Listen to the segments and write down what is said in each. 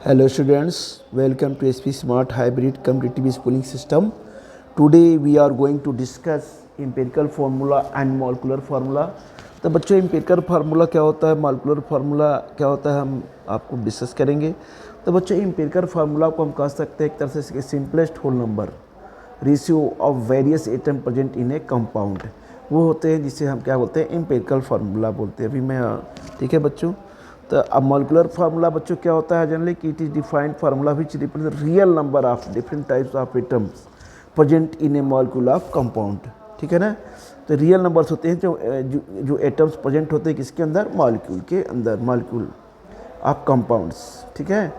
Hello students, welcome to SP Smart Hybrid Competitive Schooling System. Today we are going to discuss empirical formula and molecular formula. तो बच्चों empirical formula क्या होता है, molecular formula क्या होता है, हम आपको डिस्कस करेंगे. तो बच्चों empirical formula को हम कह सकते हैं एक तरह से simplest whole number ratio of various atom present in a compound. वो होते हैं जिसे हम क्या बोलते हैं empirical formula बोलते हैं. अभी मैं ठीक है बच्चों. तो अब मॉलिकुलर फार्मूला बच्चों क्या होता है जनरली कि it is defined formula which represent real number of different types of atoms present in A molecule of compound. ठीक है ना. तो रियल नंबर्स होते हैं जो एटम्स प्रेजेंट होते हैं किसके अंदर, मॉलिक्यूल के अंदर, मॉलिक्यूल ऑफ कंपाउंड्स. ठीक है.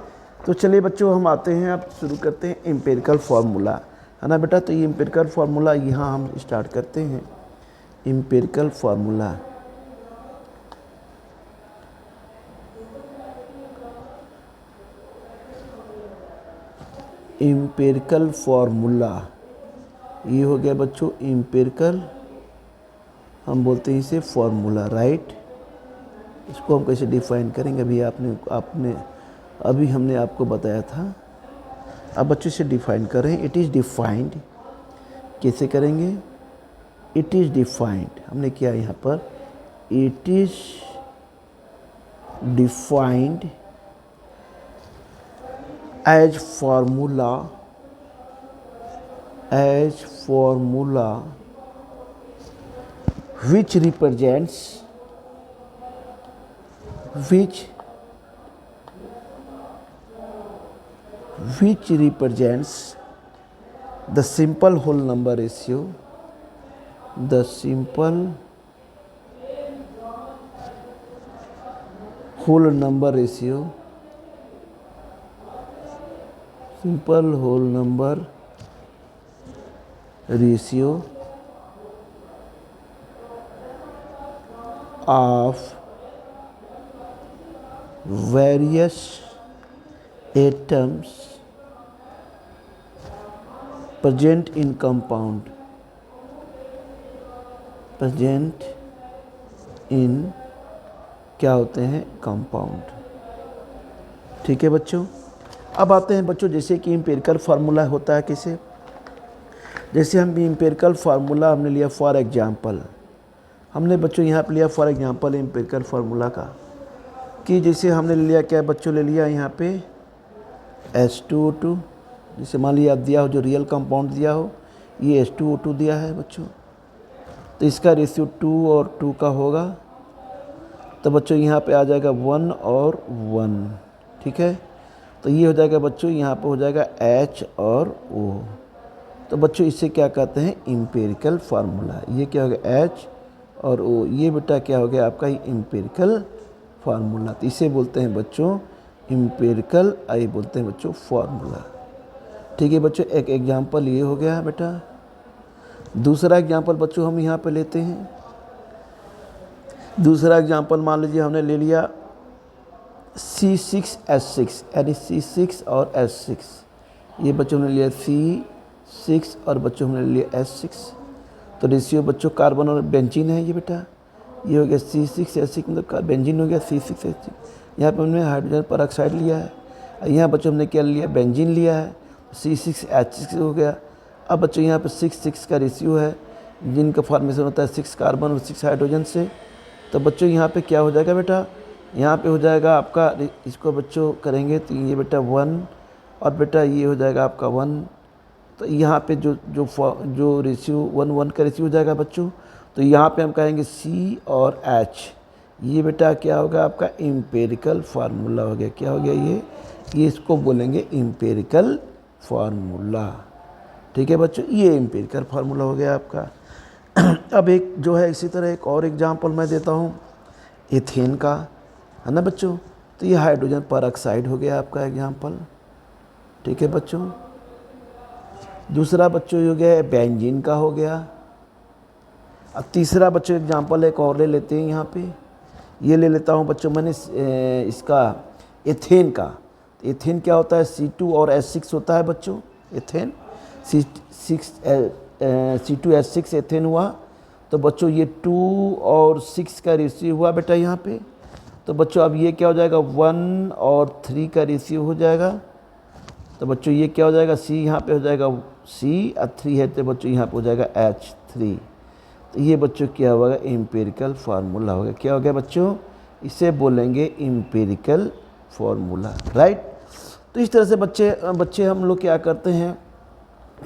तो चलिए बच्चों हम आते हैं, अब शुरू करते हैं एम्पिरिकल फार्मूला, है ना बेटा. तो ये एम्पिरिकल फार्मूला यहाँ हम स्टार्ट करते हैं. एम्पिरिकल फार्मूला एम्पिरिकल फार्मूला ये हो गया बच्चों एम्पिरिकल, हम बोलते हैं इसे फार्मूला, राइट. इसको हम कैसे डिफाइन करेंगे अभी अभी हमने आपको बताया था. अब बच्चों इसे डिफाइन कर रहे हैं. इट इज़ डिफाइंड, कैसे करेंगे, इट इज़ डिफाइंड हमने किया यहाँ पर. It is defined as formula which represents the simple whole number ratio, the simple whole number ratio of various atoms present in compound, क्या होते हैं, कंपाउंड. ठीक है बच्चों. अब आते हैं बच्चों जैसे कि एम्पिरिकल फार्मूला होता है कैसे. जैसे हम एम्पिरिकल फार्मूला हमने लिया फॉर एग्जांपल, हमने बच्चों यहाँ पे लिया फॉर एग्जांपल एम्पिरिकल फार्मूला का, कि जैसे हमने लिया क्या बच्चों, ले लिया यहाँ पे H2O2. जैसे मान लिया दिया हो, जो रियल कंपाउंड दिया हो, ये H2O2 दिया है बच्चों. तो इसका रेशियो 2 और 2 का होगा. तो बच्चों यहाँ पे आ जाएगा 1 और 1. ठीक है. तो ये हो जाएगा बच्चों, यहाँ पे हो जाएगा H और O. तो बच्चों इसे क्या कहते हैं, एम्पिरिकल फार्मूला. ये क्या हो गया, H और O. ये बेटा क्या हो गया आपका एम्पिरिकल फार्मूला. तो इसे बोलते हैं बच्चों एम्पिरिकल, आई बोलते हैं बच्चों फार्मूला. ठीक है बच्चों. एक एग्जांपल ये हो गया बेटा. दूसरा एग्जांपल बच्चों हम यहाँ पे लेते हैं. दूसरा एग्जांपल मान लीजिए हमने ले लिया C6H6, यानी C6 और H6. ये बच्चों ने लिया C6 और बच्चों ने लिया H6. तो रेशियो बच्चों कार्बन और बेंजीन है ये बेटा. ये हो गया C6H6, मतलब बेंजीन हो गया C6H6. यहाँ पे हमने हाइड्रोजन पर ऑक्साइड लिया है. यहाँ बच्चों हमने क्या लिया, बेंजीन लिया है, C6H6 हो गया. अब बच्चों यहाँ पे 6 का रेशियो है, जिनका फॉर्मेशन होता है 6 कार्बन और 6 हाइड्रोजन से. तो बच्चों यहाँ पे क्या हो जाएगा बेटा, यहाँ पे हो जाएगा आपका, इसको बच्चों करेंगे तो ये बेटा 1 और बेटा ये हो जाएगा आपका 1. तो यहाँ पे जो रेशियो 1 का रेशियो हो जाएगा बच्चों. तो यहाँ पे हम कहेंगे C और H. ये बेटा क्या होगा आपका एम्पिरिकल फार्मूला हो गया. क्या हो गया ये इसको बोलेंगे एम्पिरिकल फार्मूला. ठीक है बच्चों. ये एम्पिरिकल फार्मूला हो गया आपका. अब एक जो है इसी तरह एक और एग्जांपल मैं देता हूँ एथेन का, है ना बच्चों. तो ये हाइड्रोजन पर ऑक्साइड हो गया आपका एग्जांपल. ठीक है बच्चों. दूसरा बच्चों हो गया बेंजीन का हो गया. अब तीसरा बच्चों एग्जांपल एक और ले लेते हैं यहाँ पे. ये ले लेता हूँ बच्चों मैंने इसका एथेन का. एथेन क्या होता है, C2 और H6 होता है बच्चों. एथेन C2H6 एथेन हुआ. तो बच्चों ये 2 और 6 का रेशियो हुआ बेटा यहाँ पे. तो बच्चों अब ये क्या हो जाएगा 1 और 3 का रेशियो हो जाएगा। तो बच्चों ये क्या हो जाएगा C यहाँ पे हो जाएगा C और 3 है तो बच्चों यहाँ पे हो जाएगा H3। तो ये बच्चों क्या होगा एम्पिरिकल फार्मूला होगा। क्या हो गया बच्चों, इसे बोलेंगे एम्पिरिकल फार्मूला, राइट। तो इस तरह से बच्चे हम लोग क्या करते हैं,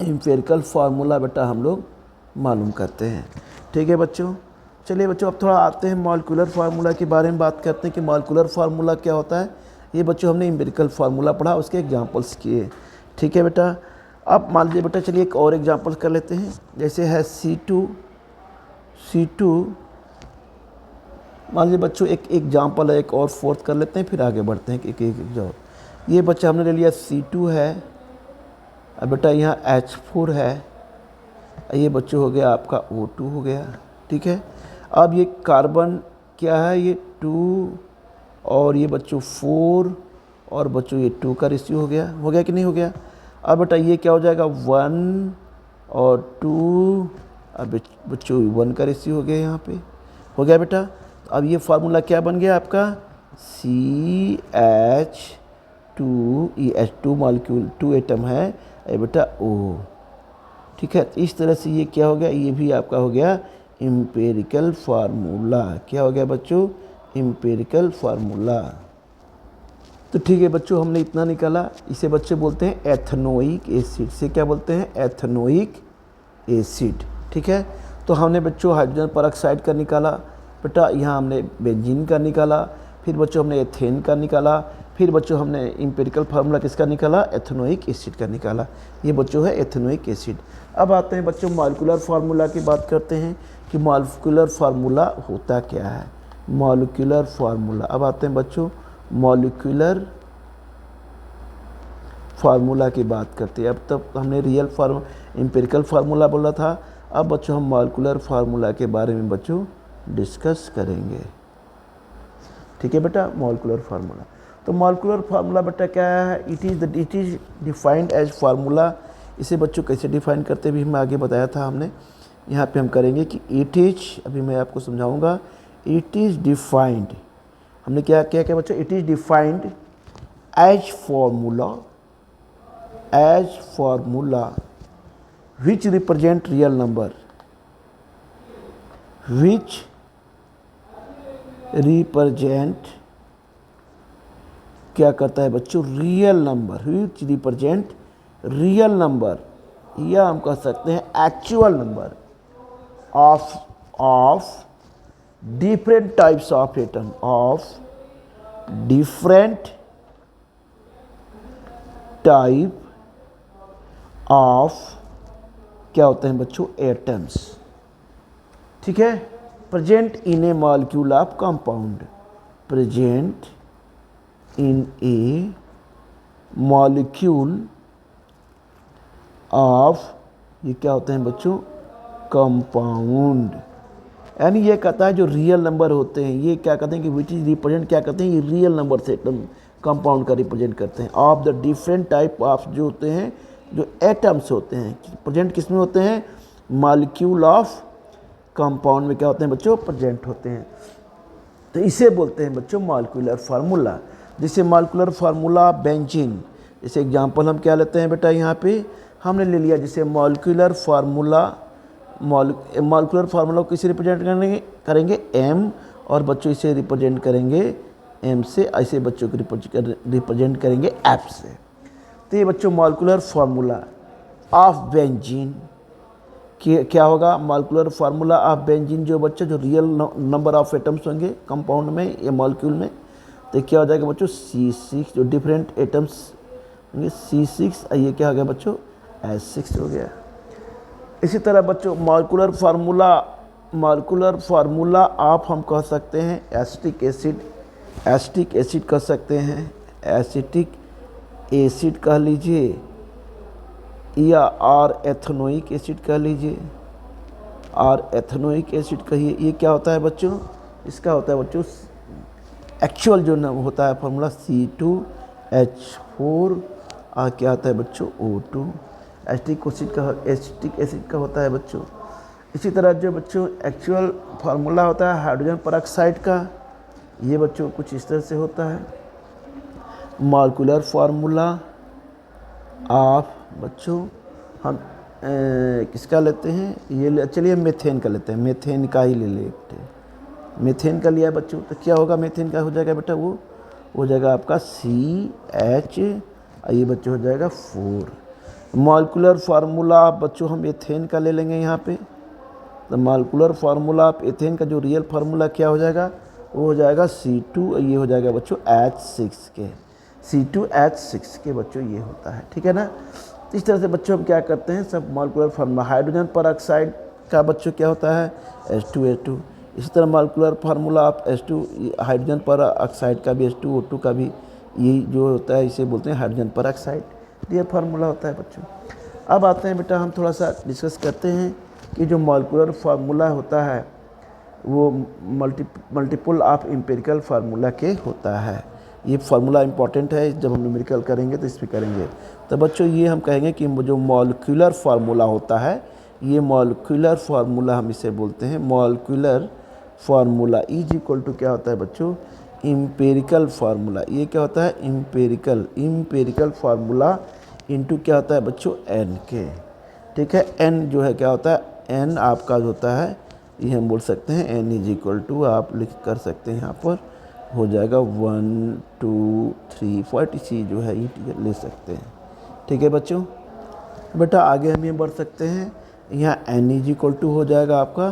एम्पिरिकल फार्मूला बेटा हम लोग मालूम करते हैं। ठीक है बच्चों, चलिए बच्चों अब थोड़ा आते हैं मॉलिक्यूलर फार्मूला के बारे में बात करते हैं कि मॉलिक्यूलर फार्मूला क्या होता है। ये बच्चों हमने एम्पिरिकल फार्मूला पढ़ा, उसके एग्जांपल्स किए। ठीक है बेटा, अब मान लीजिए बेटा चलिए एक और एग्जांपल कर लेते हैं। जैसे है C2 मान लीजिए बच्चों एक एग्जांपल है, एक और फोर्थ कर लेते हैं फिर आगे बढ़ते हैं एक एग्जाम्पल। ये बच्चा हमने ले लिया C2 है, अब बेटा यहाँ H4 है, ये बच्चों हो गया आपका O2 हो गया। ठीक है, अब ये कार्बन क्या है, ये 2 और ये बच्चों 4 और बच्चों ये 2 का रेशियो हो गया कि नहीं हो गया। अब बेटा ये क्या हो जाएगा 1 और 2, अब बच्चों 1 का रेशियो हो गया, यहाँ पे हो गया बेटा। तो अब ये फार्मूला क्या बन गया आपका CH2, ये H2 मॉलिक्यूल 2 एटम है, ये बेटा O। ठीक है, तो इस तरह से ये क्या हो गया, ये भी आपका हो गया एम्पिरिकल फार्मूला। क्या हो गया बच्चों, एम्पिरिकल फार्मूला। तो ठीक है बच्चों, हमने इतना निकाला। इसे बच्चे बोलते हैं एथेनोइक एसिड। से क्या बोलते हैं, एथेनोइक एसिड। ठीक है, तो हमने बच्चों हाइड्रोजन परऑक्साइड का निकाला बेटा, यहाँ हमने बेंजीन का निकाला, फिर बच्चों हमने एथेन का निकाला, फिर बच्चों हमने एम्पिरिकल फार्मूला किसका निकाला, एथेनोइक एसिड का निकाला। ये बच्चों है एथेनोइक एसिड। अब आते हैं बच्चों मॉलिक्यूलर फार्मूला की बात करते हैं कि मॉलिक्यूलर फार्मूला होता क्या है। मॉलिक्यूलर फार्मूला, अब आते हैं बच्चों मॉलिक्यूलर फार्मूला की बात करते हैं। अब तक हमने रियल एम्पिरिकल फार्मूला बोला था, अब बच्चों हम मॉलिक्यूलर फार्मूला के बारे में बच्चों डिस्कस करेंगे। ठीक है बेटा, मॉलिक्यूलर फार्मूला। तो मॉलिक्यूलर फार्मूला बेटा क्या है, it is defined as formula. इसे बच्चों कैसे डिफाइन करते भी हमें आगे बताया था हमने। यहाँ पे हम करेंगे कि इट इज, अभी मैं आपको समझाऊंगा। इट इज़ डिफाइंड, हमने क्या क्या क्या बच्चों, it is defined as formula which represent real number, which represent क्या करता है बच्चों, real number, which represent real number, या हम कह सकते हैं actual number of different types of atom, of different type of क्या होते हैं बच्चों, एटम्स। ठीक है, present in A molecule of compound, present in A molecule of, ये क्या होते हैं बच्चों, कंपाउंड। यानी ये कहता है जो रियल नंबर होते हैं, ये क्या कहते हैं कि विच इज रिप्रेजेंट, क्या कहते हैं ये रियल नंबर से एकदम कंपाउंड का रिप्रेजेंट करते हैं। Of the different type of जो होते हैं, जो एटम्स होते हैं, प्रेजेंट किस में होते हैं, मॉलिक्यूल ऑफ कंपाउंड में क्या होते हैं बच्चों, प्रेजेंट होते हैं। तो इसे बोलते हैं बच्चों मॉलिक्यूलर फार्मूला। जैसे मॉलिक्यूलर फार्मूला बेंजीन, जैसे एग्जांपल हम क्या लेते हैं बेटा, यहाँ पे हमने ले लिया जैसे मॉलिक्यूलर फार्मूला को किसे रिप्रेजेंट करेंगे एम, और बच्चों इसे रिप्रेजेंट करेंगे एम से, ऐसे बच्चों को रिप्रेजेंट करेंगे एफ से। तो ये बच्चों मॉलिक्यूलर फार्मूला ऑफ बेंजीन क्या होगा, मॉलिक्यूलर फार्मूला ऑफ बेंजीन जो बच्चों जो रियल नंबर ऑफ एटम्स होंगे कंपाउंड में या मॉलिक्यूल में, तो क्या हो जाएगा बच्चों C6, जो डिफरेंट एटम्स होंगे C6, ये क्या हो गया बच्चों H6 हो गया। इसी तरह बच्चों मॉलिक्यूलर फार्मूला आप हम कह सकते हैं एसिटिक एसिड कह सकते हैं, एसिटिक एसिड कह लीजिए, या और एथेनोइक एसिड कह लीजिए, और एथेनोइक एसिड कहिए। ये क्या होता है बच्चों, इसका होता है बच्चों एक्चुअल जो नाम होता है फार्मूला C2H4, और क्या होता है बच्चों O2। एसिटिक एसिड का होता है बच्चों। इसी तरह जो बच्चों एक्चुअल फार्मूला होता है हाइड्रोजन परऑक्साइड का, ये बच्चों कुछ इस तरह से होता है। मॉलिक्यूलर फार्मूला ऑफ बच्चों हम किसका लेते हैं, ये चलिए मेथेन का लेते हैं, मेथेन का ही ले लेते हैं। मेथेन का लिया बच्चों, तो क्या होगा मेथेन का हो जाएगा बेटा, वो हो जाएगा आपका CH, ये बच्चों हो जाएगा 4। मॉलिक्यूलर फार्मूला बच्चों हम एथेन का ले लेंगे यहाँ पे। तो मॉलिक्यूलर फार्मूला ऑफ एथेन का जो रियल फार्मूला क्या हो जाएगा, वो हो जाएगा C2, ये हो जाएगा बच्चों H6 के, C2H6 के बच्चों ये होता है, ठीक है ना। इस तरह से बच्चों हम क्या करते हैं, सब मॉलिक्यूलर फार्मूला। हाइड्रोजन पर ऑक्साइड का बच्चों क्या होता है, H2H2। इसी तरह molecular formula of H2, hydrogen पर ऑक्साइड का भी H2O2 का भी यही जो होता है, इसे बोलते हैं हाइड्रोजन पर ऑक्साइड। ये फार्मूला होता है बच्चों। अब आते हैं बेटा, हम थोड़ा सा डिस्कस करते हैं कि जो मॉलिक्यूलर फार्मूला होता है वो मल्टीपल ऑफ एम्पिरिकल फार्मूला के होता है। ये फार्मूला इंपॉर्टेंट है, जब हम न्यूमेरिकल करेंगे तो इसमें करेंगे। तो बच्चों ये हम कहेंगे कि जो मॉलिक्यूलर फार्मूला होता है, ये मॉलिक्यूलर फार्मूला हम इसे बोलते हैं molecular formula is equal to क्या होता है बच्चों, एम्पिरिकल फार्मूला। ये क्या होता है, एम्पिरिकल फार्मूला इनटू क्या होता है बच्चों, n के, ठीक है। n जो है क्या होता है, n आपका जो होता है, ये हम बोल सकते हैं n इज इक्वल टू, आप लिख कर सकते हैं यहाँ पर, हो जाएगा 1 2 3 40 जो है ये ले सकते हैं, ठीक है बच्चों। बेटा आगे हम ये बढ़ सकते हैं, यहाँ n इज इक्वल टू हो जाएगा आपका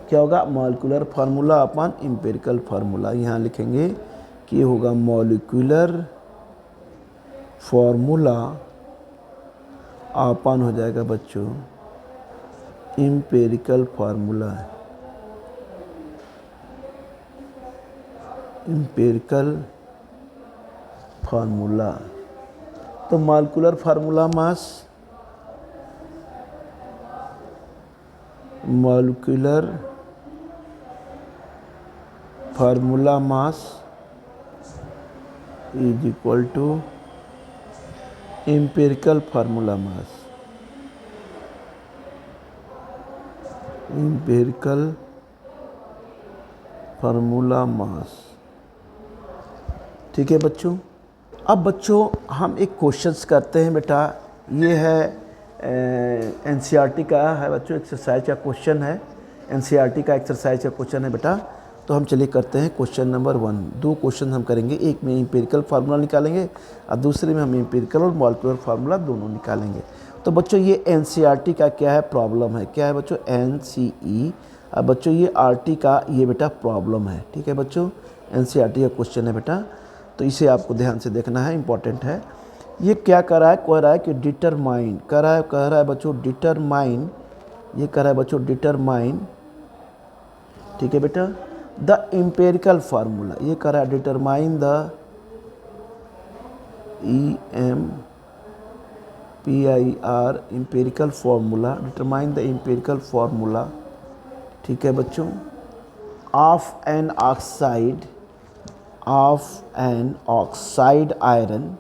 क्या होगा, molecular formula upon empirical formula. यहाँ लिखेंगे कि ये होगा मॉलिक्यूलर फार्मूला अपॉन हो जाएगा बच्चों एम्पिरिकल फार्मूला, एम्पिरिकल फार्मूला। तो molecular formula mass, molecular formula mass is equal to empirical formula mass, empirical formula mass, ठीक है बच्चों। अब बच्चों हम एक क्वेश्चंस करते हैं बेटा, ये है NCERT का है बच्चों, एक्सरसाइज का क्वेश्चन है, NCERT का एक्सरसाइज का क्वेश्चन है बेटा। तो हम चलिए करते हैं क्वेश्चन नंबर 1। 2 क्वेश्चन हम करेंगे, एक में एम्पिरिकल फार्मूला निकालेंगे और दूसरे में हम एम्पिरिकल और मॉलिक्यूलर फार्मूला दोनों निकालेंगे। तो बच्चों ये NCERT का क्या है, प्रॉब्लम है, क्या है बच्चों, NCE। अब बच्चों ये RT का ये बेटा प्रॉब्लम है, ठीक है बच्चों, NCERT का क्वेश्चन है बेटा, तो इसे आपको ध्यान से देखना है, इंपॉर्टेंट है। ये क्या कर रहा है, कह रहा है कि डिटरमाइन, कह रहा है बच्चों डिटरमाइन, ये कह रहा है बच्चों डिटरमाइन, ठीक है बेटा, द एम्पिरिकल फार्मूला। ये कह रहा है determine the EMPIR empirical formula, determine the empirical formula, ठीक है बच्चों, of an oxide, of an oxide iron,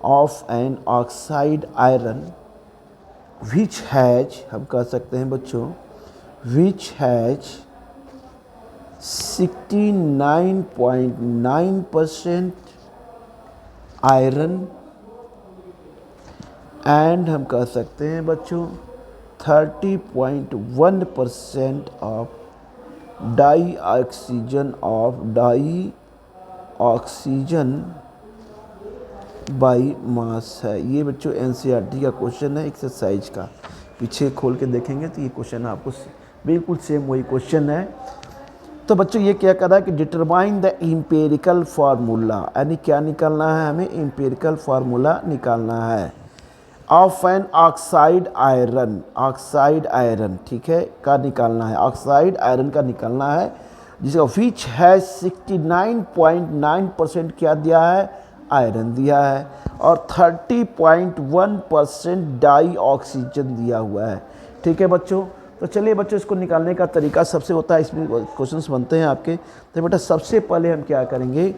of an oxide iron which has, हम कह सकते हैं बच्चों, विच हैज 69.9% आयरन एंड हम कह सकते हैं बच्चों 30.1% of dioxygen by mass है। ये बच्चों NCERT का क्वेश्चन है एक्सरसाइज का, पीछे खोल के देखेंगे तो ये क्वेश्चन आपको बिल्कुल सेम वही क्वेश्चन है। तो बच्चों ये क्या कर रहा है कि डिटरमाइन द एम्पिरिकल फार्मूला, यानी क्या निकालना है हमें, एम्पिरिकल फार्मूला निकालना है ऑफ एन ऑक्साइड आयरन, ठीक है, का निकालना है, ऑक्साइड आयरन का निकालना है, जिसका विच है 69.9% क्या दिया है, आयरन दिया है, और 30.1% डाई ऑक्सीजन दिया हुआ है, ठीक है बच्चों। तो चलिए बच्चों इसको निकालने का तरीका सबसे होता है, इसमें क्वेश्चंस बनते हैं आपके। तो बेटा सबसे पहले हम क्या करेंगे,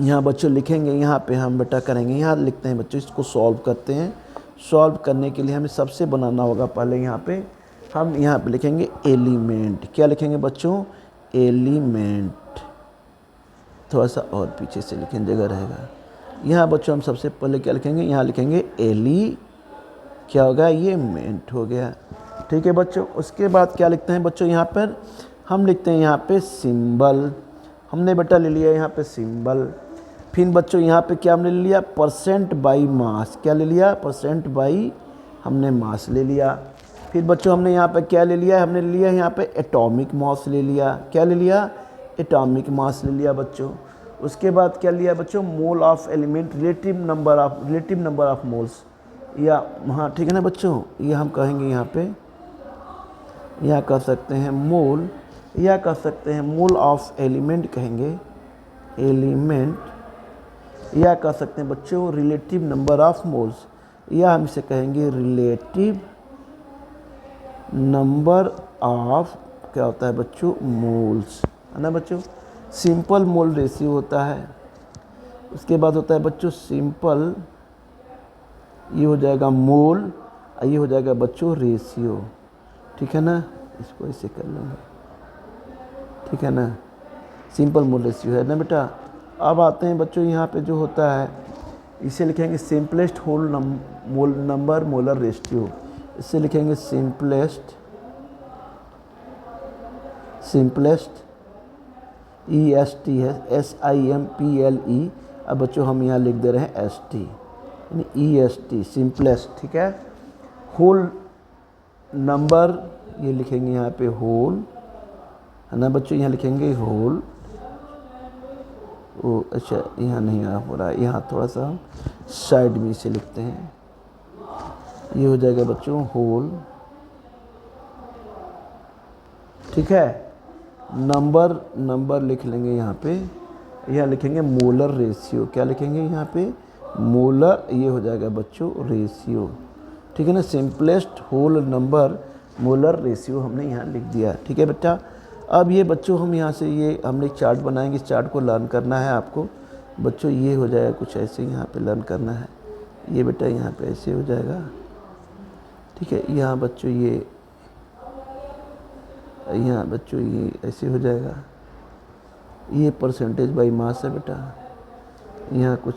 यहाँ बच्चों लिखेंगे, यहाँ पे हम बेटा करेंगे, यहाँ लिखते हैं बच्चों, इसको सॉल्व करते हैं। सॉल्व करने के लिए हमें सबसे बनाना होगा पहले, यहाँ पे हम यहाँ पे लिखेंगे एलिमेंट, क्या लिखेंगे बच्चों, एलिमेंट, थोड़ा सा और पीछे से लिखें जगह रहेगा। यहाँ बच्चों हम सबसे पहले क्या लिखेंगे, यहाँ लिखेंगे एली, क्या होगा ये मेंट हो गया। ठीक है बच्चों, उसके बाद क्या लिखते हैं बच्चों, यहाँ पर हम लिखते हैं यहाँ पे सिंबल, हमने बेटा ले लिया यहाँ पे सिंबल। फिर बच्चों यहाँ पे क्या हमने ले लिया, परसेंट बाई मास, क्या ले लिया, परसेंट बाई हमने मास ले लिया। फिर बच्चों हमने यहाँ पे क्या ले लिया, हमने ले लिया यहाँ पे एटॉमिक मास ले लिया, क्या ले लिया, एटॉमिक मास ले लिया बच्चों। उसके बाद क्या लिया बच्चों, mole of element, relative number of moles, या हाँ ठीक है ना बच्चों, ये हम कहेंगे यहाँ पे, या कह सकते हैं मोल, या कह सकते हैं मोल ऑफ एलिमेंट कहेंगे, एलिमेंट, या कह सकते हैं बच्चों रिलेटिव नंबर ऑफ मोल्स, या हम इसे कहेंगे रिलेटिव नंबर ऑफ, क्या होता है बच्चों, मोल्स, है ना बच्चों। सिंपल मोल रेशियो होता है। उसके बाद होता है बच्चों सिंपल, ये हो जाएगा मोल, ये हो जाएगा बच्चों रेशियो, ठीक है ना, इसको ऐसे कर लेंगे, ठीक है ना, सिंपल मोल रेशियो है ना बेटा। अब आते हैं बच्चों यहाँ पे जो होता है, इसे लिखेंगे सिंपलेस्ट होल मोल नंबर मोलर रेशियो, इसे लिखेंगे सिंपलेस्ट EST है, SIMPLE। अब बच्चों हम यहाँ लिख दे रहे हैं ST, यानी EST सिंपलेस्ट, ठीक है। होल नंबर, ये लिखेंगे यहाँ पे होल, है ना बच्चों, यहाँ लिखेंगे होल, ओ अच्छा यहाँ नहीं आ हो रहा है, यहाँ थोड़ा सा साइड में इसे लिखते हैं, ये हो जाएगा बच्चों होल, ठीक है। नंबर लिख लेंगे यहाँ पे, यहाँ लिखेंगे मोलर रेशियो, क्या लिखेंगे यहाँ पे, मोलर, ये हो जाएगा बच्चों रेशियो, ठीक है ना। Simplest whole number molar ratio हमने यहाँ लिख दिया, ठीक है बेटा। अब ये बच्चों हम यहाँ से ये हमने चार्ट बनाएंगे, इस चार्ट को लर्न करना है आपको बच्चों, ये हो जाएगा कुछ ऐसे, यहाँ पे लर्न करना है, ये बेटा यहाँ पे ऐसे हो जाएगा, ठीक है। यहाँ बच्चों ये, यहाँ बच्चों ये ऐसे हो जाएगा, ये परसेंटेज बाई मास है बेटा, यहाँ कुछ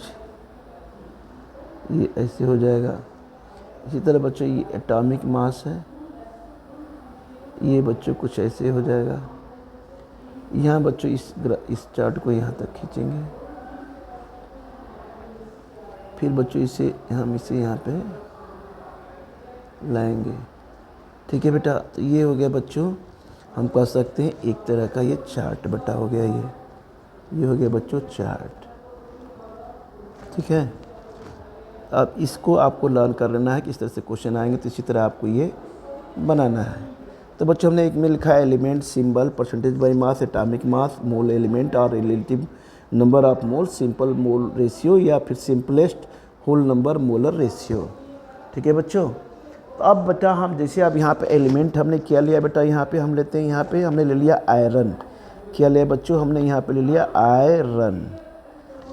ये ऐसे हो जाएगा। इसी तरह बच्चों ये एटॉमिक मास है, ये बच्चों कुछ ऐसे हो जाएगा। यहाँ बच्चों इस चार्ट को यहाँ तक खींचेंगे, फिर बच्चों इसे हम इसे यहाँ पे लाएंगे, ठीक है बेटा। तो ये हो गया बच्चों, हम कह सकते हैं एक तरह का ये चार्ट बेटा हो गया, ये हो गया बच्चों चार्ट, ठीक है। अब इसको आपको लर्न कर लेना है कि इस तरह से क्वेश्चन आएंगे तो इसी तरह आपको ये बनाना है। तो बच्चों हमने एक में लिखा है element, symbol, percentage by mass, atomic mass, mole element और relative number of mole, simple mole ratio या फिर simplest whole number molar ratio, ठीक है बच्चों। तो अब बेटा हम जैसे अब यहाँ पे एलिमेंट हमने क्या लिया बेटा, यहाँ पे हम लेते हैं, यहाँ पे हमने ले लिया आयरन, क्या लिया बच्चों, हमने यहाँ पे ले लिया आयरन,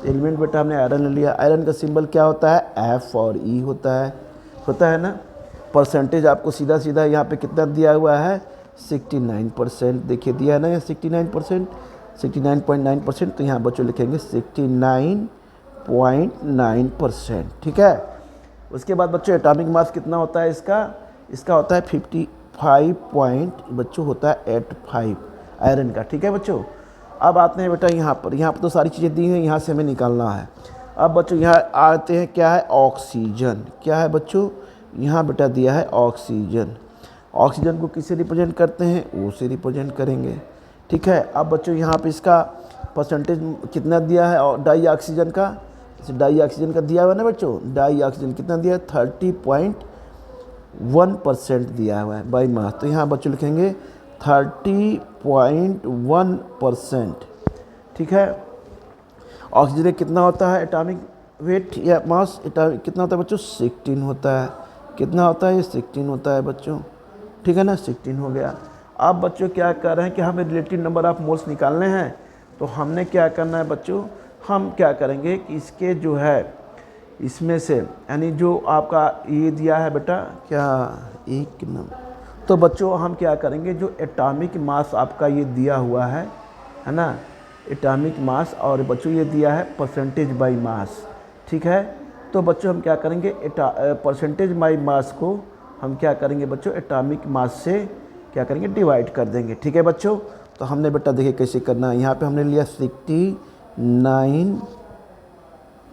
एलिमेंट बेटा हमने आयरन ले लिया। आयरन का सिंबल क्या होता है, F और E होता है ना। परसेंटेज आपको सीधा सीधा यहाँ पे कितना दिया हुआ है, 69%, देखिए दिया है ना यहाँ 69%, 69.9%, तो यहाँ बच्चों लिखेंगे 69.9%, ठीक है। उसके बाद बच्चों एटॉमिक मास कितना होता है इसका होता है 55 पॉइंट बच्चों होता है 85 आयरन का, ठीक है बच्चों। अब आते हैं बेटा यहाँ पर तो सारी चीज़ें दी हैं, यहाँ से हमें निकालना है। अब बच्चों यहाँ आते हैं, क्या है, ऑक्सीजन, क्या है बच्चों, यहाँ बेटा दिया है ऑक्सीजन। ऑक्सीजन को किससे रिप्रेजेंट करते हैं, O से रिप्रेजेंट करेंगे, ठीक है। अब बच्चों यहाँ पे इसका परसेंटेज कितना दिया है, और डाई ऑक्सीजन का दिया हुआ है ना बच्चों, डाई ऑक्सीजन कितना दिया है, 30.1% दिया हुआ है बाई मास, तो यहाँ बच्चों लिखेंगे 30.1%, ठीक है। ऑक्सीजन कितना होता है एटॉमिक वेट या मास, कितना होता है बच्चों, 16 होता है, कितना होता है, ये 16 होता है बच्चों, ठीक है ना, 16 हो गया। अब बच्चों क्या कर रहे हैं कि हमें रिलेटिव नंबर ऑफ मोल्स निकालने हैं, तो हमने क्या करना है बच्चों, हम क्या करेंगे कि इसके जो है इसमें से, यानी जो आपका ये दिया है बेटा क्या, एक नंबर, तो बच्चों हम क्या करेंगे, जो एटॉमिक मास आपका ये दिया हुआ है ना, एटॉमिक मास, और बच्चों ये दिया है परसेंटेज बाई मास, ठीक है। तो बच्चों हम क्या करेंगे, परसेंटेज बाई मास को हम क्या करेंगे बच्चों, एटॉमिक मास से क्या करेंगे, डिवाइड कर देंगे, ठीक है बच्चों। तो हमने बेटा देखिए कैसे करना है, यहाँ पे हमने लिया 69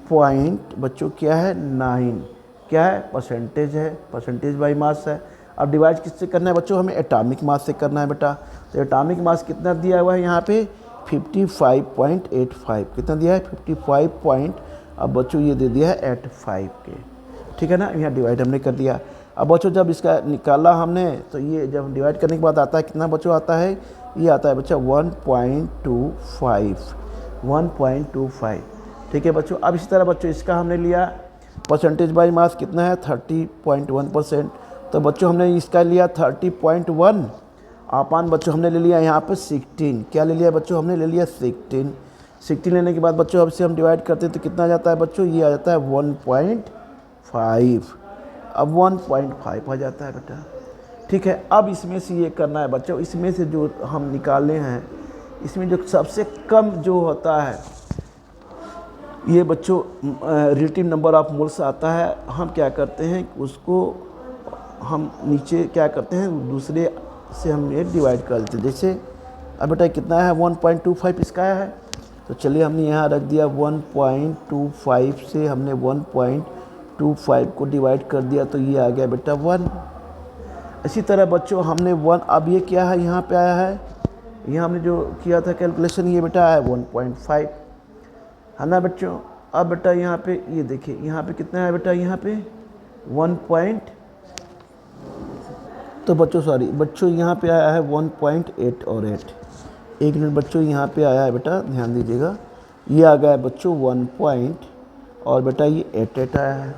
पॉइंट बच्चों क्या है 9, क्या है परसेंटेज है, परसेंटेज बाई मास है। अब डिवाइड किससे करना है बच्चों, हमें एटॉमिक मास से करना है बेटा। तो एटॉमिक मास कितना दिया हुआ है यहाँ पे 55.85, कितना दिया है 55 पॉइंट, अब बच्चों ये दे दिया है 85 के, ठीक है ना। यहाँ डिवाइड हमने कर दिया। अब बच्चों जब इसका निकाला हमने, तो ये जब डिवाइड करने के बाद आता है कितना बच्चों आता है, ये आता है बच्चा 1.25, ठीक है बच्चों। अब इसी तरह बच्चों इसका हमने लिया परसेंटेज बाई मास कितना है 30.1%, तो बच्चों हमने इसका लिया 30.1 अपान बच्चों हमने ले लिया यहाँ पे 16, क्या ले लिया बच्चों, हमने ले लिया 16 लेने के बाद बच्चों अब से हम डिवाइड करते हैं तो कितना आ जाता है बच्चों, ये आ जाता है 1.5, अब 1.5 आ जाता है बेटा, ठीक है। अब इसमें से ये करना है बच्चों, इसमें से जो हम निकाले हैं, इसमें जो सबसे कम जो होता है ये बच्चों रिलेटिव नंबर ऑफ मोल्स आता है, हम क्या करते हैं उसको हम नीचे क्या करते हैं दूसरे से हम ये डिवाइड कर देते हैं। जैसे अब बेटा कितना है 1.25 इसका है, तो चलिए हमने यहाँ रख दिया 1.25 से हमने 1.25 को डिवाइड कर दिया, तो ये आ गया बेटा 1। इसी तरह बच्चों हमने 1, अब ये क्या है यहाँ पे आया है, यहाँ हमने जो किया था कैलकुलेशन, ये बेटा आया 1.5 है ना बच्चों। अब बेटा यहाँ पे ये देखिए यहाँ पे कितना है बेटा, यहाँ पे 1 तो बच्चों यहाँ पे आया है 1.8 और 8, एक मिनट बच्चों यहाँ पे आया है बेटा, ध्यान दीजिएगा, ये आ गया है बच्चों 1 और बेटा ये 8 आया है।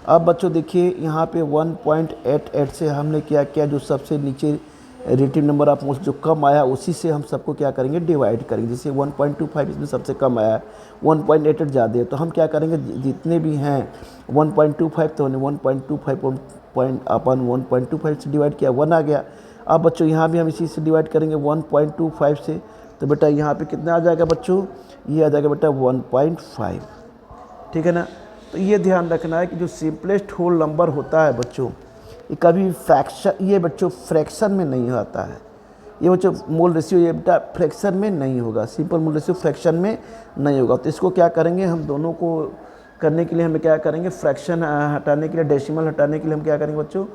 अब बच्चों देखिए यहाँ पे 1.88 से हमने क्या किया, जो सबसे नीचे रिलेटिव नंबर ऑफ मोल्स जो कम आया उसी से हम सबको क्या करेंगे डिवाइड करेंगे। जैसे 1.25 इसमें सबसे कम आया है, 1.88 ज़्यादा है, तो हम क्या करेंगे जितने भी हैं 1.25 तो हमने 1.25 से डिवाइड किया, 1 आ गया। अब बच्चों यहाँ भी हम इसी से डिवाइड करेंगे 1.25 से, तो बेटा यहाँ पे कितना आ जाएगा बच्चों, ये आ जाएगा बेटा 1.5, ठीक है ना। तो ये ध्यान रखना है कि जो सिंपलेस्ट होल नंबर होता है बच्चों, ये कभी फ्रैक्शन में नहीं आता है, ये बच्चों मोल रेशियो ये बेटा फ्रैक्शन में नहीं होगा, सिंपल मोल रेशियो फ्रैक्शन में नहीं होगा। तो इसको क्या करेंगे, हम दोनों को करने के लिए हमें क्या करेंगे, फ्रैक्शन हटाने के लिए, डेसिमल हटाने के लिए हम क्या करेंगे बच्चों,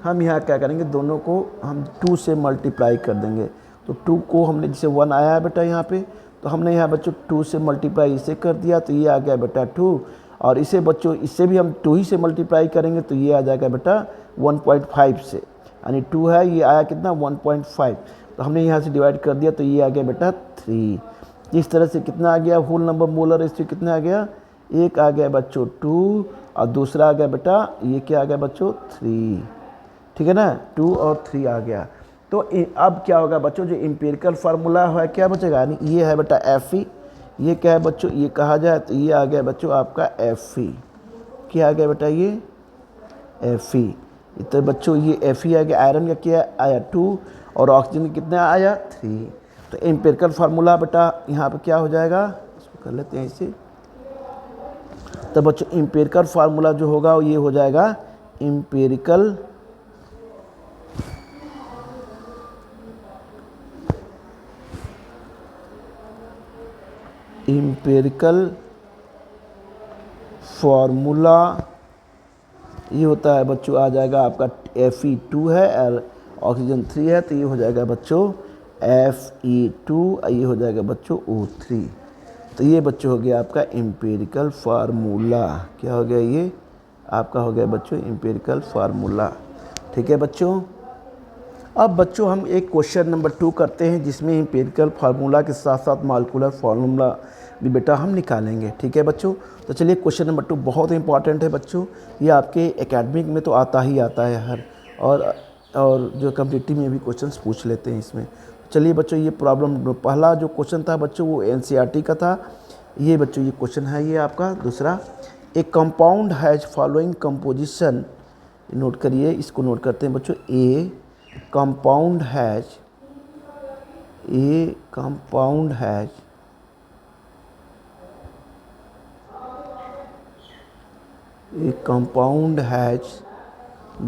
हम यहाँ क्या करेंगे, दोनों को हम 2 से मल्टीप्लाई कर देंगे। तो 2 को हमने जैसे 1 आया है बेटा यहाँ पे, तो हमने यहाँ बच्चों 2 से मल्टीप्लाई इसे कर दिया, तो ये आ गया बेटा 2, और इसे बच्चों इससे भी हम 2 ही से मल्टीप्लाई करेंगे, तो ये आ जाएगा बेटा 1.5 से, यानी 2 है, ये आया कितना 1.5, तो हमने यहाँ से डिवाइड कर दिया, तो ये आ गया बेटा 3। इस तरह से कितना आ गया होल नंबर मोलर रेशियो कितना आ गया, एक आ गया बच्चों 2 और दूसरा आ गया बेटा ये क्या आ गया बच्चों 3, ठीक है ना, 2 और 3 आ गया। तो अब क्या होगा बच्चों, जो एम्पिरिकल फार्मूला है क्या बचेगा, यानी ये है बेटा Fe, ये क्या है बच्चों, ये कहा जाए तो ये आ गया बच्चों आपका Fe, क्या आ गया बेटा ये Fe, तो बच्चों ये Fe आ गया, आयरन का क्या आया 2 और ऑक्सीजन कितना आया 3। तो एम्पिरिकल फार्मूला बेटा यहाँ पे क्या हो जाएगा, इसको कर लेते हैं इसे, तो बच्चों एम्पिरिकल फार्मूला जो होगा वो ये हो जाएगा एम्पिरिकल फार्मूला ये होता है बच्चों, आ जाएगा आपका Fe2 है और ऑक्सीजन 3 है, तो ये हो जाएगा बच्चों Fe2, ये हो जाएगा बच्चों O3। तो ये बच्चों हो गया आपका एम्पिरिकल फार्मूला, क्या हो गया ये आपका हो गया बच्चों एम्पिरिकल फार्मूला, ठीक है बच्चों। अब बच्चों हम एक क्वेश्चन नंबर 2 करते हैं, जिसमें एम्पिरिकल फार्मूला के साथ साथ मॉलिक्यूलर फार्मूला भी बेटा हम निकालेंगे, ठीक है बच्चों। तो चलिए क्वेश्चन नंबर 2 बहुत इंपॉर्टेंट है बच्चों, ये आपके एकेडमिक में तो आता ही आता है हर, और जो कम्पिटिटिव में भी क्वेश्चंस पूछ लेते हैं इसमें। चलिए बच्चों ये प्रॉब्लम, पहला जो क्वेश्चन था बच्चों वो NCERT का था, ये बच्चों ये क्वेश्चन है ये आपका दूसरा, ए compound has following composition, note करिए, इसको नोट करते हैं बच्चों, compound has a compound has a compound has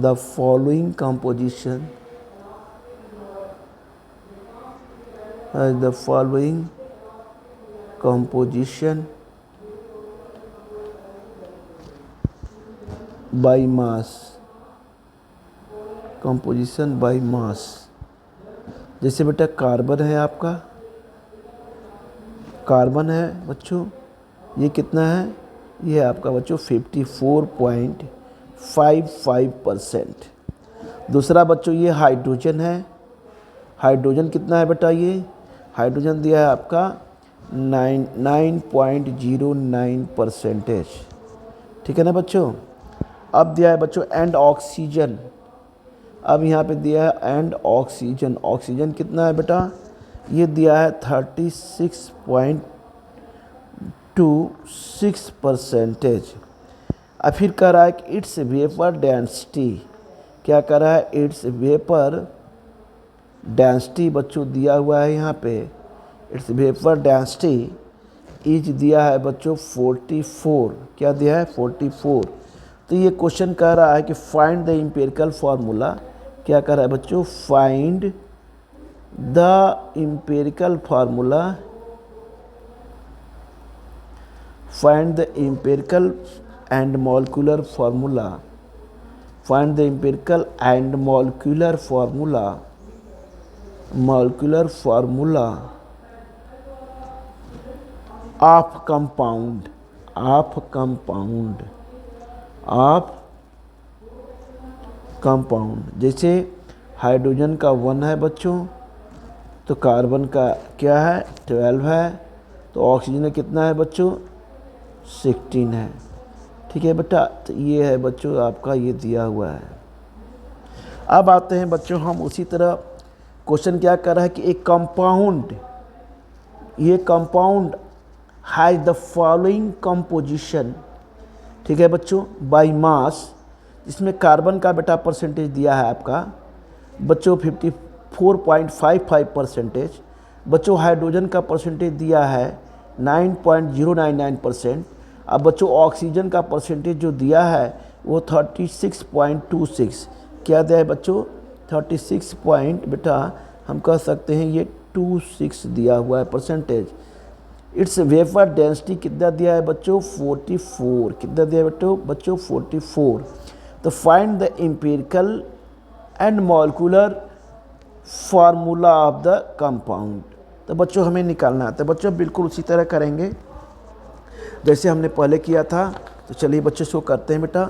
the following composition has the following composition by mass composition by mass। जैसे बेटा कार्बन है, आपका कार्बन है बच्चों, ये कितना है, ये आपका बच्चों 54.55%। दूसरा बच्चों ये हाइड्रोजन है, हाइड्रोजन कितना है बेटा, ये हाइड्रोजन दिया है आपका 9.09%। ठीक है ना बच्चों। अब दिया है बच्चों एंड ऑक्सीजन, अब यहाँ पे दिया है एंड ऑक्सीजन, ऑक्सीजन कितना है बेटा, ये दिया है 36.26%। अब फिर कह रहा है कि इट्स वेपर डेंसिटी, क्या कह रहा है, इट्स वेपर डेंसिटी बच्चों दिया हुआ है यहाँ पे, इट्स वेपर डेंसिटी इज दिया है बच्चों 44, क्या दिया है 44। तो ये क्वेश्चन कह रहा है कि फाइंड द एम्पिरिकल फार्मूला, क्या कह रहा है बच्चों, find the empirical formula, find the empirical and molecular formula, find the empirical and molecular formula, molecular formula of compound, of compound, of compound. जैसे हाइड्रोजन का 1 है बच्चों, तो कार्बन का क्या है 12 है, तो ऑक्सीजन का कितना है बच्चों 16 है। ठीक है बेटा, तो ये है बच्चों आपका, ये दिया हुआ है। अब आते हैं बच्चों हम उसी तरह, क्वेश्चन क्या कर रहा है कि एक कंपाउंड, ये compound has the following composition, ठीक है बच्चों, बाय मास, इसमें कार्बन का बेटा परसेंटेज दिया है आपका बच्चों 54.55%, बच्चों हाइड्रोजन का परसेंटेज दिया है 9.099%। अब बच्चों ऑक्सीजन का परसेंटेज जो दिया है वो 36.26, क्या दिया है बच्चों 36 पॉइंट, बेटा हम कह सकते हैं ये 26 दिया हुआ है परसेंटेज। इट्स वेपर डेंसिटी कितना दिया है बच्चों 44, कितना दिया है बच्चों 44। तो find the empirical and molecular formula of the compound, तो बच्चों हमें निकालना है। तो बच्चों बिल्कुल उसी तरह करेंगे जैसे हमने पहले किया था। तो चलिए बच्चों शो करते हैं बेटा।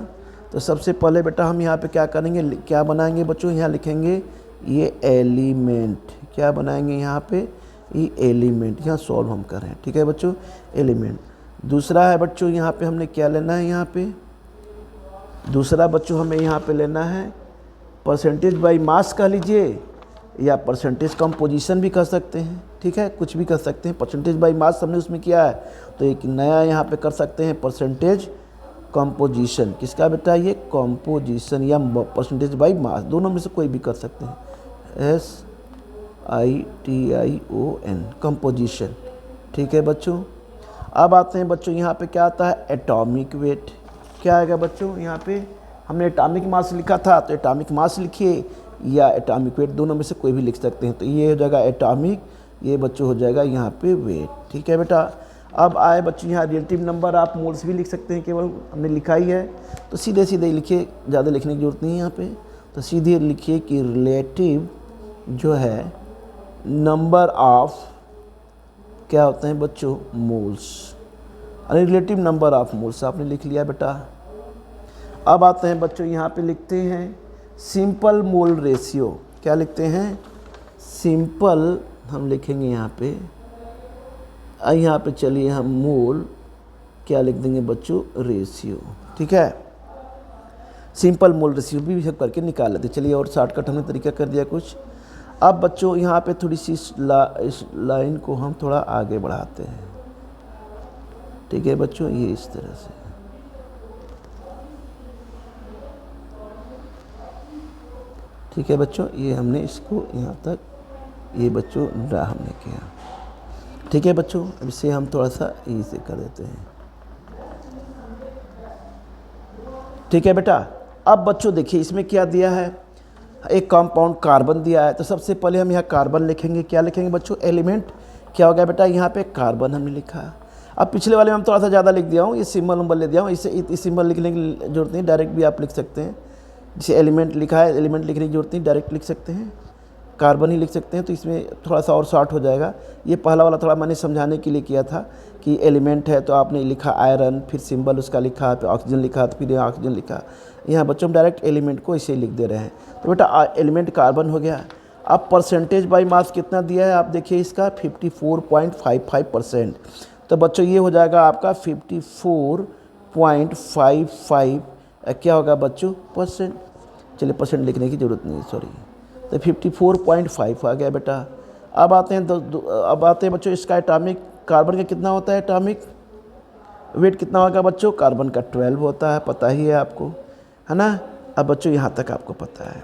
तो सबसे पहले बेटा हम यहाँ पे क्या करेंगे, क्या बनाएंगे बच्चों, यहाँ लिखेंगे ये एलिमेंट, क्या बनाएंगे यहाँ पे, ये एलिमेंट, यहाँ सॉल्व हम कर रहे हैं। ठीक है बच्चों, एलिमेंट। दूसरा है बच्चों यहाँ पे हमने क्या लेना है, यहाँ पे दूसरा बच्चों हमें यहाँ पे लेना है परसेंटेज बाई मास कह लीजिए, या परसेंटेज कंपोजिशन भी कह सकते हैं। ठीक है, कुछ भी कर सकते हैं। परसेंटेज बाई मास हमने उसमें किया है, तो एक नया यहाँ पे कर सकते हैं परसेंटेज कंपोजिशन। किसका बेटा, ये कंपोजिशन या परसेंटेज बाई मास, दोनों में से कोई भी कर सकते हैं। SITION composition. ठीक है बच्चों। अब आते हैं बच्चों यहाँ पे क्या आता है, एटॉमिक वेट। क्या आएगा बच्चों, यहाँ पे हमने एटॉमिक मास लिखा था, तो एटॉमिक मास लिखिए या एटॉमिक वेट, दोनों में से कोई भी लिख सकते हैं। तो ये हो जाएगा एटॉमिक, ये बच्चों हो जाएगा यहाँ पे वेट। ठीक है बेटा। अब आए बच्चों यहाँ रिलेटिव नंबर ऑफ मोल्स भी लिख सकते हैं, केवल हमने लिखा ही है तो सीधे सीधे लिखिए, ज़्यादा लिखने की जरूरत नहीं है यहाँ पे। तो सीधे लिखिए कि रिलेटिव जो है नंबर ऑफ क्या होते हैं बच्चों, मोल्स, अरे रिलेटिव नंबर ऑफ मोल्स आपने लिख लिया बेटा। अब आते हैं बच्चों यहाँ पे लिखते हैं सिंपल मोल रेशियो। क्या लिखते हैं, सिंपल हम लिखेंगे यहाँ पे, यहाँ पे चलिए हम मोल क्या लिख देंगे बच्चों, रेशियो। ठीक है, सिंपल मोल रेशियो भी सब करके निकाल लेते। चलिए और शॉर्टकट हमने तरीका कर दिया कुछ। अब बच्चों यहाँ पे थोड़ी सी इस लाइन को हम थोड़ा आगे बढ़ाते हैं। ठीक है बच्चों, ये इस तरह से। ठीक है बच्चों, ये हमने इसको यहाँ तक ये बच्चों ड्रा हमने किया। ठीक है बच्चों, अब इसे हम थोड़ा सा इसे कर देते हैं। ठीक है बेटा, अब बच्चों देखिए इसमें क्या दिया है, एक कंपाउंड कार्बन दिया है। तो सबसे पहले हम यहाँ कार्बन लिखेंगे। क्या लिखेंगे बच्चों? एलिमेंट क्या हो गया बेटा, यहाँ पे कार्बन हमने लिखा। अब पिछले वाले में हम थोड़ा सा ज़्यादा लिख दिया हूँ, ये सिंबल उम्बल ले दिया हूँ, इसे इस सिंबल लिखने की जरूरत नहीं, डायरेक्ट भी आप लिख सकते हैं। जैसे एलिमेंट लिखा है, एलिमेंट लिखने की जरूरत नहीं, डायरेक्ट लिख सकते हैं, कार्बन ही लिख सकते हैं। तो इसमें थोड़ा सा और शॉर्ट हो जाएगा। ये पहला वाला थोड़ा मैंने समझाने के लिए किया था कि एलिमेंट है तो आपने लिखा आयरन, फिर सिंबल उसका लिखा, फिर ऑक्सीजन लिखा, तो फिर ऑक्सीजन लिखा। यहाँ बच्चों हम डायरेक्ट एलिमेंट को इसे लिख दे रहे हैं। तो बेटा एलिमेंट कार्बन हो गया। अब परसेंटेज बाई मास कितना दिया है आप देखिए इसका 54.55%। तो बच्चों ये हो जाएगा आपका 54.55 क्या होगा बच्चों परसेंट। चलिए परसेंट लिखने की ज़रूरत नहीं, सॉरी। तो 54.5 आ गया बेटा। अब आते हैं अब आते हैं बच्चों इसका एटॉमिक, कार्बन का कितना होता है एटॉमिक वेट कितना होगा बच्चों? कार्बन का 12 होता है, पता ही है आपको, है ना। अब बच्चों यहाँ तक आपको पता है।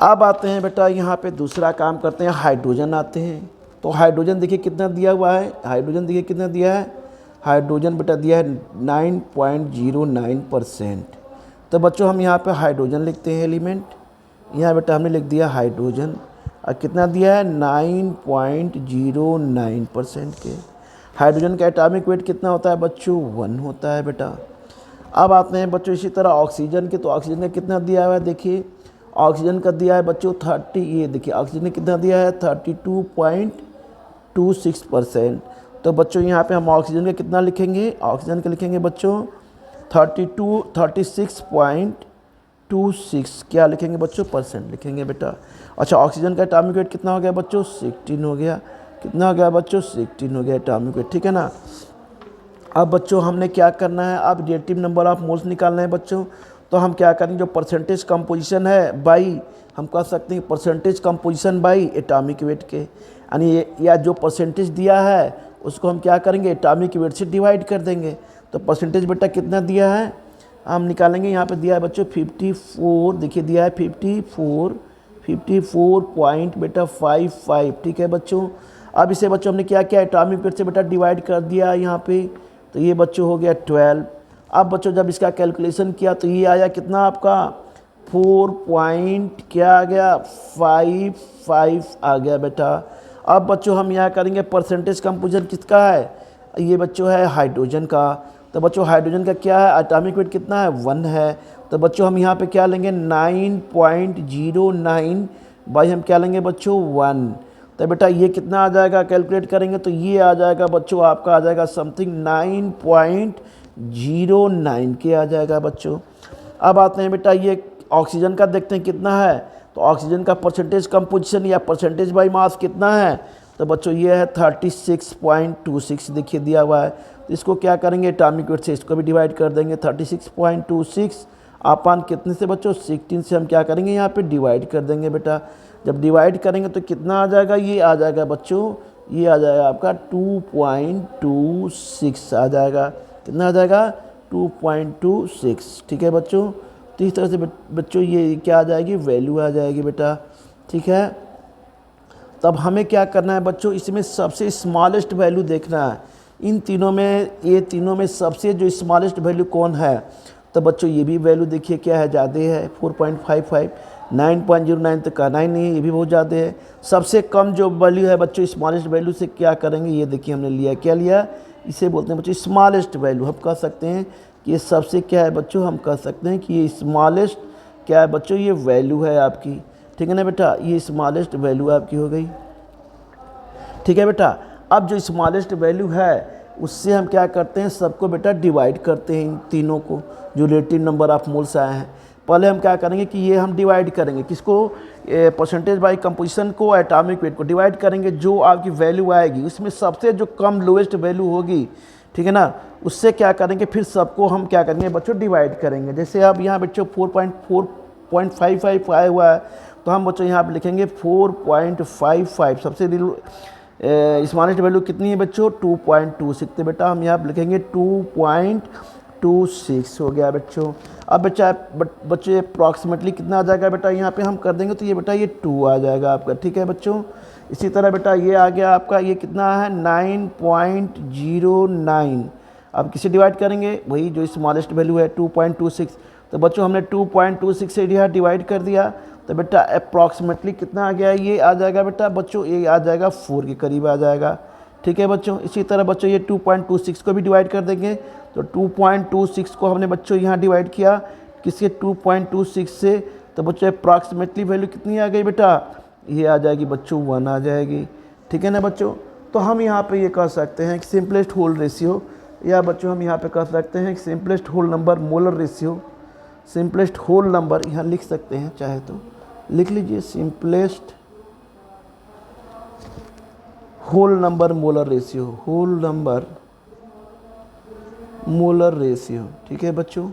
अब आते हैं बेटा यहाँ पे दूसरा काम करते हैं, हाइड्रोजन आते हैं। तो हाइड्रोजन देखिए कितना दिया हुआ है, हाइड्रोजन देखिए कितना दिया है, हाइड्रोजन बेटा दिया है 9.09%। तो बच्चों हम यहाँ पे हाइड्रोजन लिखते हैं एलिमेंट, यहाँ बेटा हमने लिख दिया हाइड्रोजन, और कितना दिया है 9.09% के। हाइड्रोजन का एटॉमिक वेट कितना होता है बच्चों? 1 होता है बेटा। अब आते हैं बच्चों इसी तरह ऑक्सीजन के। तो ऑक्सीजन का कितना दिया हुआ है देखिए, ऑक्सीजन का दिया है बच्चों 30, ये देखिए ऑक्सीजन ने कितना दिया है 32.26%। तो बच्चों यहाँ पे हम ऑक्सीजन का कितना लिखेंगे, ऑक्सीजन का लिखेंगे बच्चों 36.26 क्या लिखेंगे बच्चों? परसेंट लिखेंगे बेटा। अच्छा ऑक्सीजन का एटॉमिक वेट कितना हो गया बच्चों? 16 हो गया। कितना हो गया बच्चों? 16 हो गया एटॉमिक वेट, ठीक है ना। अब बच्चों हमने क्या करना है, अब रिलेटिव नंबर ऑफ मोल्स निकालना है बच्चों। तो हम क्या करेंगे, जो परसेंटेज कंपोजिशन है बाई, हम कह सकते हैं percentage composition by atomic weight के, यानी या जो परसेंटेज दिया है उसको हम क्या करेंगे एटॉमिक वेट से डिवाइड कर देंगे। तो परसेंटेज बेटा कितना दिया है हम निकालेंगे, यहाँ पे दिया है बच्चों 54, देखिए दिया है 54 पॉइंट बेटा 55, ठीक है बच्चों। अब इसे बच्चों हमने क्या किया, एटॉमिक वेट से बेटा डिवाइड कर दिया यहाँ पे, तो ये बच्चों हो गया 12। अब बच्चों जब इसका कैलकुलेशन किया तो ये आया कितना आपका 4 पॉइंट क्या आ गया 55 आ गया बेटा। अब बच्चों हम यहाँ करेंगे परसेंटेज कंपोजिशन किसका है, ये बच्चों है हाइड्रोजन का। तो बच्चों हाइड्रोजन का क्या है, एटॉमिक वेट कितना है 1 है। तो बच्चों हम यहाँ पे क्या लेंगे 9.09 बाई हम क्या लेंगे बच्चों 1। तो बेटा ये कितना आ जाएगा, कैलकुलेट करेंगे तो ये आ जाएगा बच्चों आपका आ जाएगा समथिंग 9.09 के आ जाएगा बच्चों। अब आते हैं बेटा ये ऑक्सीजन का देखते हैं कितना है। तो ऑक्सीजन का परसेंटेज कंपोजिशन या परसेंटेज बाई मास कितना है, तो बच्चों ये है 36.26 देखिए दिया हुआ है। तो इसको क्या करेंगे एटॉमिक वेट से इसको भी डिवाइड कर देंगे, 36.26 अपन कितने से बच्चों 16 से हम क्या करेंगे यहाँ पे डिवाइड कर देंगे बेटा। जब डिवाइड करेंगे तो कितना आ जाएगा, ये आ जाएगा बच्चों, ये आ जाएगा आपका 2.26 आ जाएगा। कितना आ जाएगा 2.26, ठीक है बच्चों। तो इस तरह से बच्चों ये क्या आ जाएगी, वैल्यू आ जाएगी बेटा, ठीक है। तब हमें क्या करना है बच्चों, इसमें सबसे स्मॉलेस्ट वैल्यू देखना है। इन तीनों में, ये तीनों में सबसे जो स्मॉलेस्ट वैल्यू कौन है, तो बच्चों ये भी वैल्यू देखिए क्या है, ज़्यादा है 4.55, 9.09 तो कहना ही नहीं है, ये भी बहुत ज़्यादा है। सबसे कम जो वैल्यू है बच्चों स्मॉलेस्ट वैल्यू से क्या करेंगे, ये देखिए हमने लिया, क्या लिया, इसे बोलते हैं बच्चों स्मॉलेस्ट वैल्यू। हम कह सकते हैं कि ये सबसे क्या है बच्चों, हम कह सकते हैं कि ये स्मॉलेस्ट क्या है बच्चों, ये वैल्यू है आपकी, ठीक है ना बेटा। ये स्मॉलेस्ट वैल्यू आपकी हो गई, ठीक है बेटा। अब जो स्मॉलेस्ट वैल्यू है उससे हम क्या करते हैं, सबको बेटा डिवाइड करते हैं, इन तीनों को जो रिलेटिव नंबर ऑफ मोल्स आए हैं। पहले हम क्या करेंगे कि ये हम डिवाइड करेंगे किसको, परसेंटेज बाई कंपोजिशन को, एटॉमिक वेट को डिवाइड करेंगे। जो आपकी वैल्यू आएगी उसमें सबसे जो कम लोएस्ट वैल्यू होगी, ठीक है ना, उससे क्या करेंगे फिर सबको हम क्या करेंगे बच्चों डिवाइड करेंगे। जैसे अब यहाँ बच्चों 4.55 आया हुआ है, तो हम बच्चों यहाँ पर लिखेंगे 4.55। सबसे स्मॉलेस्ट वैल्यू कितनी है बच्चों 2.26, तो बेटा हम यहाँ पर लिखेंगे 2.26 0.26 हो गया बच्चों। अब बच्चे अप्रॉक्सीमेटली कितना आ जाएगा बेटा, यहाँ पे हम कर देंगे तो ये बेटा ये 2 आ जाएगा आपका, ठीक है बच्चों। इसी तरह बेटा ये आ गया आपका, ये कितना है 9.09। अब किसे डिवाइड करेंगे, वही जो स्मॉलेस्ट वैल्यू है 2.26। तो बच्चों हमने 2.26 से यहाँ डिवाइड कर दिया, तो बेटा अप्रॉक्सीमेटली कितना आ गया, ये आ जाएगा बेटा बच्चों, ये आ जाएगा 4 के करीब आ जाएगा, ठीक है बच्चों। इसी तरह बच्चों ये 2.26 को भी डिवाइड कर देंगे, तो 2.26 को हमने बच्चों यहाँ डिवाइड किया किसके 2.26 से, तो बच्चों अप्रॉक्सीमेटली वैल्यू कितनी आ गई बेटा, ये आ जाएगी बच्चों 1 आ जाएगी, ठीक है ना बच्चों। तो हम यहाँ पे ये कह सकते हैं कि सिंपलेस्ट होल रेशियो, या बच्चों हम यहाँ पे कह सकते हैं कि simplest whole number molar ratio, simplest whole number यहाँ लिख सकते हैं, चाहे तो लिख लीजिए simplest whole number molar ratio, whole number molar ratio, ठीक है बच्चों।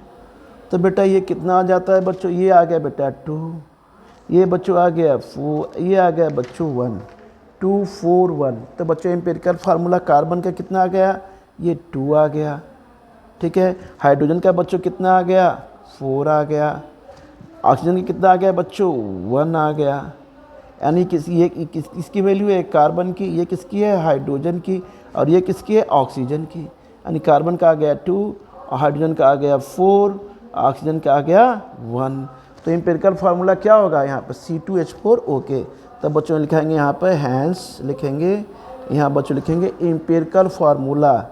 तो बेटा ये कितना आ जाता है बच्चों, ये आ गया बेटा 2, ये बच्चों आ गया 4, ये आ गया बच्चों 1, 2 4 1। तो बच्चों एम्पिरिकल फार्मूला कार्बन का कितना आ गया, ये 2 आ गया, ठीक है। हाइड्रोजन का बच्चों कितना आ गया, 4 आ गया। ऑक्सीजन की कितना आ गया बच्चों, 1 आ गया। यानी किसकी वैल्यू है, कार्बन की, ये किसकी है, हाइड्रोजन की, और ये किसकी है, ऑक्सीजन की। यानी कार्बन का आ गया 2, हाइड्रोजन का आ गया 4, ऑक्सीजन का आ गया 1। तो एम्पिरिकल फार्मूला क्या होगा यहाँ पर C2H4O के। तब बच्चों लिखेंगे यहाँ पर हैंस लिखेंगे, यहाँ बच्चों लिखेंगे एम्पिरिकल फार्मूला,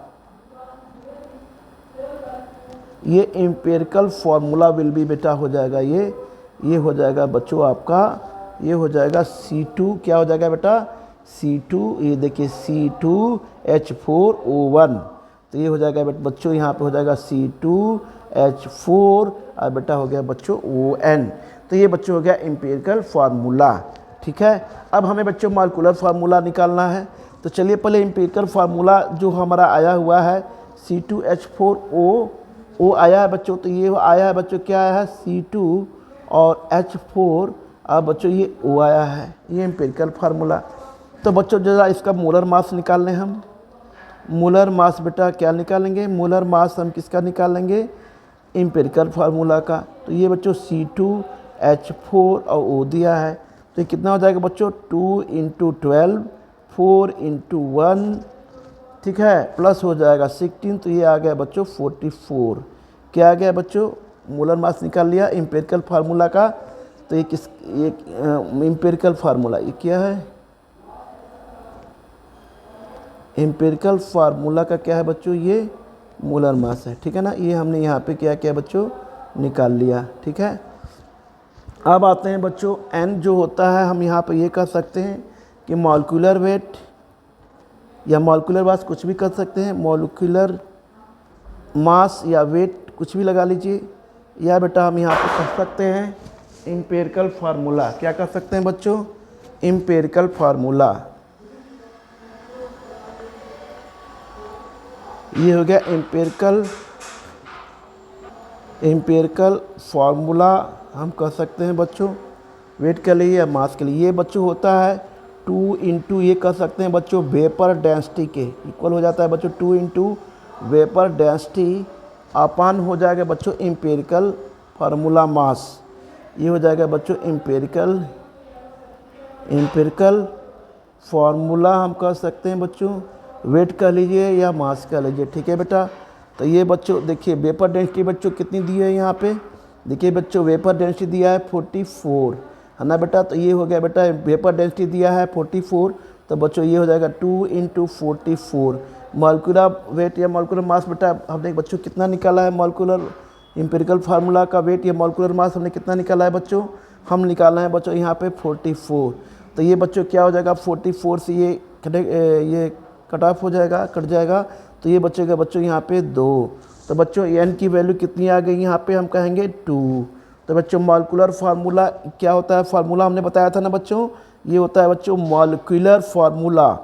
ये एम्पिरिकल फार्मूला विल भी बेटा हो जाएगा, ये हो जाएगा बच्चों आपका, ये हो जाएगा C2, क्या हो जाएगा बेटा C2, ये देखिए C2H4O1। तो ये हो जाएगा बच्चों, यहाँ पे हो जाएगा C2H4 और बेटा हो गया बच्चों ON। तो ये बच्चों हो गया एम्पिरिकल फार्मूला, ठीक है। अब हमें बच्चों मॉलिक्यूलर फार्मूला निकालना है। तो चलिए पहले एम्पिरिकल फार्मूला जो हमारा आया हुआ है C2H4O आया है बच्चों, तो ये आया है बच्चों, क्या आया है C2 और H4, अब बच्चों ये O आया है, ये एम्पिरिकल फार्मूला। तो बच्चों जरा इसका मोलर मास निकाल लें हम। मोलर मास बेटा क्या निकालेंगे, मोलर मास हम किसका निकालेंगे, एम्पिरिकल फार्मूला का। तो ये बच्चों C2H4 और O दिया है, तो ये कितना हो जाएगा बच्चों 2 × 12, 4 × 1, ठीक है, प्लस हो जाएगा 16, तो ये आ गया बच्चों 44। क्या आ गया बच्चों, मोलर मास निकाल लिया एम्पिरिकल फार्मूला का। तो ये एम्पिरिकल फार्मूला ये क्या है, एम्पिरिकल फार्मूला का क्या है बच्चों, ये मोलर मास है, ठीक है ना। ये हमने यहाँ पे क्या किया बच्चों, निकाल लिया, ठीक है। अब आते हैं बच्चों N जो होता है, हम यहाँ पे ये कह सकते हैं कि मॉलिक्यूलर वेट या मॉलिक्यूलर मास, कुछ भी कर सकते हैं, मॉलिक्यूलर मास या वेट कुछ भी लगा लीजिए, या बेटा हम यहाँ पे कह सकते हैं एम्पिरिकल फार्मूला। क्या कह सकते हैं बच्चों, एम्पिरिकल फार्मूला। ये हो गया एम्पिरिकल फार्मूला, हम कह सकते हैं बच्चों वेट के लिए या मास के लिए। ये बच्चों होता है 2 × ये कह सकते हैं बच्चों वेपर डेंसिटी के इक्वल हो जाता है बच्चों, 2 × वेपर डेंसिटी अपान हो जाएगा बच्चों एम्पिरिकल फार्मूला मास। ये हो जाएगा बच्चों एम्पिरिकल फार्मूला, हम कह सकते हैं बच्चों वेट कह लीजिए या मास कह लीजिए, ठीक है बेटा। तो ये बच्चों देखिए वेपर डेंसिटी बच्चों कितनी दी है, यहाँ पे देखिए बच्चों वेपर डेंसिटी दिया है 44, है ना बेटा। तो ये हो गया बेटा वेपर डेंसिटी दिया है 44, तो बच्चों ये हो जाएगा 2 × 44। मॉलिक्यूलर वेट या मॉलिक्यूलर मास बेटा हमने बच्चों कितना निकाला है, मॉलिक्यूलर एम्पिरिकल फार्मूला का वेट या मॉलिक्यूलर मास हमने कितना निकाला है बच्चों, हम निकाला है बच्चों यहाँ पे 44। तो ये बच्चों क्या हो जाएगा 44 से ये कट ऑफ हो जाएगा, कट जाएगा, तो ये बचेगा बच्चों यहाँ पे 2। तो बच्चों N की वैल्यू कितनी आ गई, यहाँ पे हम कहेंगे 2। तो बच्चों मॉलिक्यूलर फार्मूला क्या होता है, फार्मूला हमने बताया था ना बच्चों, ये होता है बच्चों मॉलिक्यूलर फार्मूला,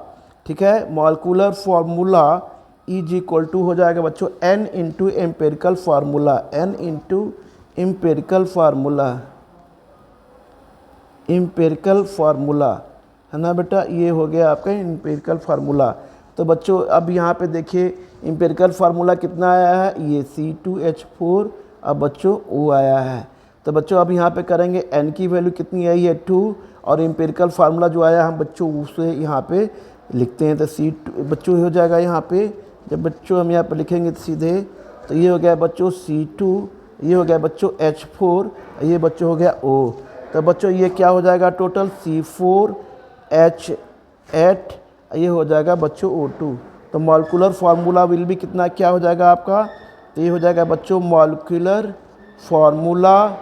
ठीक है। मॉलिक्यूलर फार्मूला = हो जाएगा बच्चों N × empirical formula, N × empirical formula, empirical formula, है ना बेटा। ये हो गया आपका एम्पिरिकल फार्मूला। तो बच्चों अब यहाँ पे देखिए एम्पिरिकल फार्मूला कितना आया है, ये C2H4, अब बच्चों O आया है। तो बच्चों अब यहाँ पे करेंगे N की वैल्यू कितनी आई है 2, और एम्पिरिकल फार्मूला जो आया हम बच्चों उसे यहाँ पे लिखते हैं। तो C2 बच्चों हो जाएगा यहाँ पे, जब बच्चों हम यहाँ पे लिखेंगे तो सीधे, तो ये हो गया बच्चों C2, ये हो गया बच्चों H4, ये बच्चों हो गया O। तो बच्चों ये क्या हो जाएगा टोटल, C4H8, ये हो जाएगा बच्चों O2। तो मॉलिक्यूलर फार्मूला विल भी कितना क्या हो जाएगा आपका, तो ये हो जाएगा बच्चों मॉलिक्यूलर फार्मूला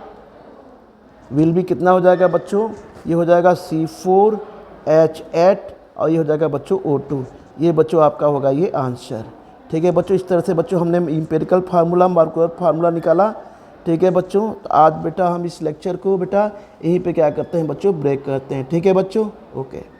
विल भी कितना हो जाएगा बच्चों, ये हो जाएगा C4H8 और ये हो जाएगा बच्चों O2। ये बच्चों आपका होगा ये आंसर। ठीक है बच्चों, इस तरह से बच्चों हमने एम्पिरिकल फार्मूला मॉलिक्यूलर फार्मूला निकाला। ठीक है बच्चों, तो आज बेटा हम इस लेक्चर को बेटा यहीं पे क्या करते हैं बच्चों, ब्रेक करते हैं। ठीक है बच्चों, ओके।